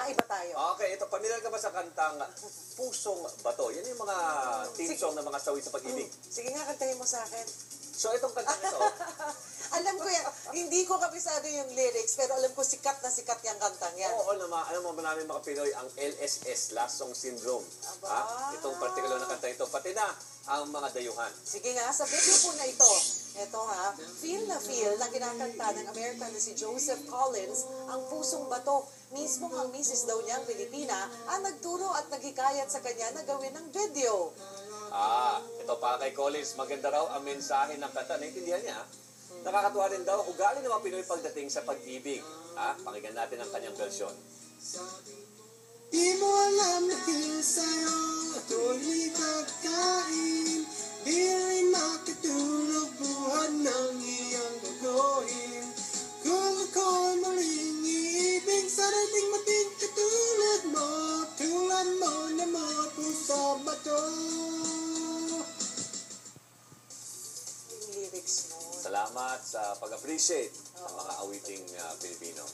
Magkaiba tayo. Okay, ito, pamilyar ka ba sa kantang Pusong Bato? Yan yung mga team song ng mga sawi sa pag-ibig. Sige nga, kantahin mo sa akin. So, itong kantang ito, Alam ko yan. Hindi ko kabisado yung lyrics, pero alam ko sikat na sikat yung kantang yan. oo naman, alam mo, marami mga Pinoy ang LSS, Last Song Syndrome. Aba. Itong particular na kanta ito, pati na ang mga dayuhan. Sige nga, sa video po na ito, feel na kinakanta ng American na si Joseph Collins, ang Pusong Bato. Mismo ang misis daw niyang Pilipina ang nagturo at naghikayat sa kanya na gawin ng video. Ito pa kay Collins, maganda raw ang mensahe ng kanta. Naintindihan niya, nakakatuwa rin daw kung galing ng mga Pinoy pagdating sa pag-ibig. Pakinggan natin ang kanyang version. Di mo alam na feel sa'yo, tuloy pagkain. Di rin makatulog buwan ng iyong gagawin. Kung ako'y muling iibig, sarating mating katulad mo. Tulad mo na mga puso bato. Yung lyrics mo. Salamat sa pag-appreciate ng mga awiting Pilipino.